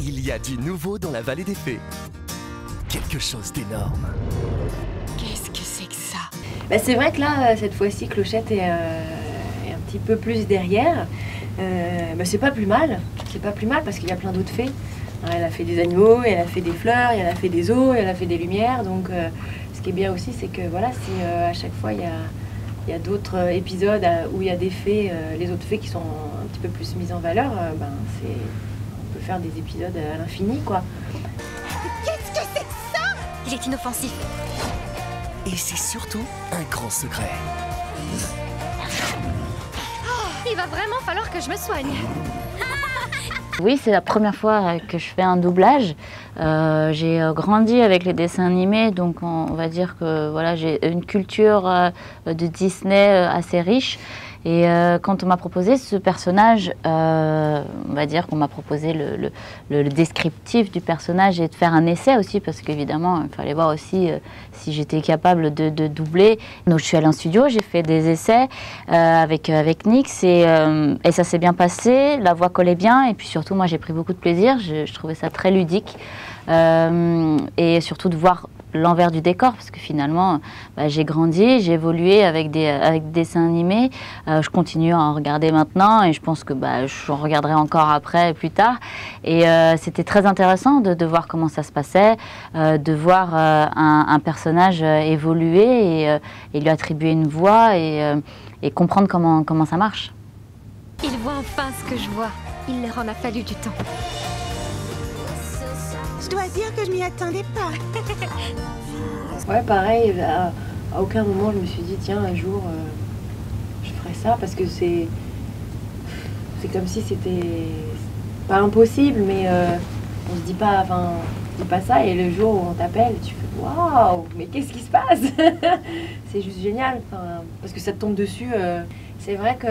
Il y a du nouveau dans la vallée des fées. Quelque chose d'énorme. Qu'est-ce que c'est que ça? Bah, c'est vrai que là, cette fois-ci, Clochette est un petit peu plus derrière. Bah, c'est pas plus mal. C'est pas plus mal parce qu'il y a plein d'autres fées. Elle a fait des animaux, elle a fait des fleurs, elle a fait des eaux, elle a fait des lumières. Donc, ce qui est bien aussi, c'est que voilà, si à chaque fois il y a d'autres épisodes où il y a des fées, les autres fées qui sont un petit peu plus mises en valeur, on peut faire des épisodes à l'infini, quoi. Qu'est-ce que c'est que ça? Il est inoffensif. Et c'est surtout un grand secret. Oh, il va vraiment falloir que je me soigne. Oui, c'est la première fois que je fais un doublage. J'ai grandi avec les dessins animés, donc on va dire que voilà, j'ai une culture de Disney assez riche. Et quand on m'a proposé ce personnage, on va dire qu'on m'a proposé le descriptif du personnage et de faire un essai aussi, parce qu'évidemment, il fallait voir aussi si j'étais capable de doubler. Donc je suis allée en studio, j'ai fait des essais avec Nyx et ça s'est bien passé, la voix collait bien et puis surtout moi j'ai pris beaucoup de plaisir, je trouvais ça très ludique et surtout de voir l'envers du décor, parce que finalement, j'ai grandi, j'ai évolué avec des dessins animés. Je continue à en regarder maintenant et je pense que j'en regarderai encore après, plus tard. Et c'était très intéressant de voir comment ça se passait, de voir un personnage évoluer et lui attribuer une voix et comprendre comment ça marche. Il voit enfin ce que je vois. Il leur en a fallu du temps. Je dois dire que je m'y attendais pas. Ouais, pareil, à aucun moment je me suis dit, tiens, un jour, je ferais ça, parce que c'est comme si c'était pas impossible, mais on se dit pas ça, et le jour où on t'appelle, tu fais, waouh, mais qu'est-ce qui se passe? C'est juste génial, parce que ça te tombe dessus. C'est vrai que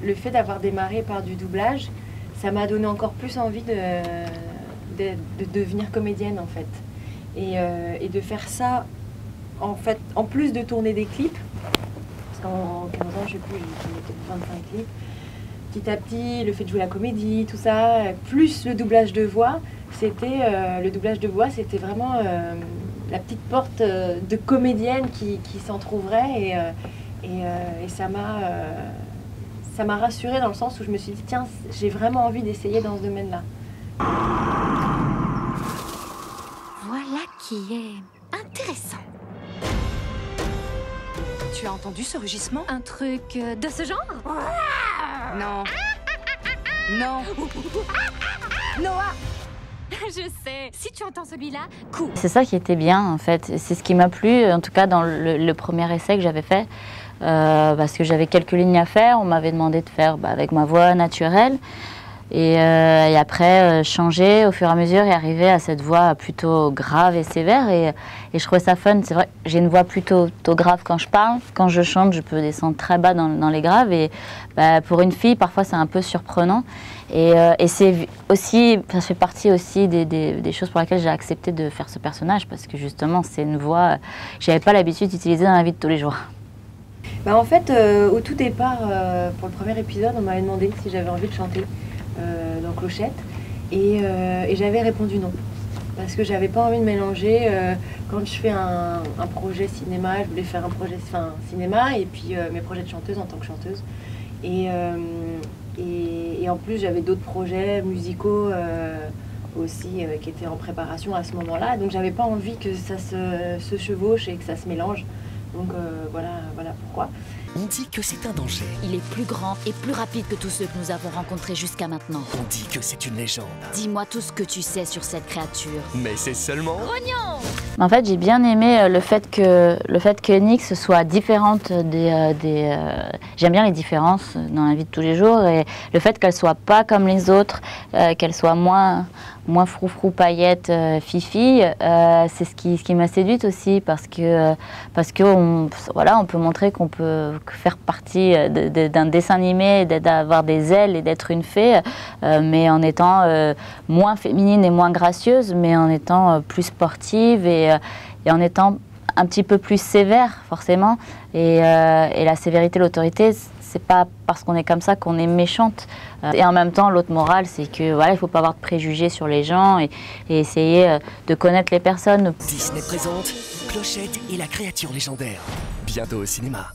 le fait d'avoir démarré par du doublage, ça m'a donné encore plus envie de devenir comédienne, en fait. Et de faire ça, en fait, en plus de tourner des clips, parce qu'en 15 ans, je sais plus, j'ai tourné peut-être 25 clips, petit à petit, le fait de jouer la comédie, tout ça, plus le doublage de voix, c'était vraiment la petite porte de comédienne qui s'entrouvrait et ça m'a rassurée dans le sens où je me suis dit, tiens, j'ai vraiment envie d'essayer dans ce domaine-là. Voilà qui est intéressant. Tu as entendu ce rugissement? Un truc de ce genre? Non. Non. Noah! Je sais. Si tu entends celui-là, cours. C'est ça qui était bien, en fait. C'est ce qui m'a plu, en tout cas dans le premier essai que j'avais fait, parce que j'avais quelques lignes à faire. On m'avait demandé de faire avec ma voix naturelle. Et après, changer au fur et à mesure et arriver à cette voix plutôt grave et sévère. Et je trouvais ça fun. C'est vrai, j'ai une voix plutôt grave quand je parle. Quand je chante, je peux descendre très bas dans les graves. Et pour une fille, parfois, c'est un peu surprenant. Et c'est aussi, ça fait partie aussi des choses pour lesquelles j'ai accepté de faire ce personnage. Parce que justement, c'est une voix que je n'avais pas l'habitude d'utiliser dans la vie de tous les jours. En fait, au tout départ, pour le premier épisode, on m'avait demandé si j'avais envie de chanter dans Clochette et j'avais répondu non parce que j'avais pas envie de mélanger quand je fais un projet cinéma, je voulais faire un projet cinéma et puis mes projets de chanteuse en tant que chanteuse et en plus j'avais d'autres projets musicaux aussi qui étaient en préparation à ce moment-là, donc j'avais pas envie que ça se chevauche et que ça se mélange, donc voilà pourquoi. On dit que c'est un danger. Il est plus grand et plus rapide que tous ceux que nous avons rencontrés jusqu'à maintenant. On dit que c'est une légende. Dis-moi tout ce que tu sais sur cette créature. Mais c'est seulement... En fait, j'ai bien aimé le fait que Nyx soit différente J'aime bien les différences dans la vie de tous les jours et le fait qu'elle soit pas comme les autres, qu'elle soit moins froufrou, paillettes, fifi, c'est ce qui m'a séduite aussi parce que on peut montrer qu'on peut faire partie d'un dessin animé, d'avoir des ailes et d'être une fée, mais en étant moins féminine et moins gracieuse, mais en étant plus sportive et en étant un petit peu plus sévère forcément. Et la sévérité, l'autorité, c'est pas parce qu'on est comme ça qu'on est méchante. Et en même temps, l'autre morale, c'est que voilà, il faut pas avoir de préjugés sur les gens et essayer de connaître les personnes. Disney présente Clochette et la créature légendaire. Bientôt au cinéma.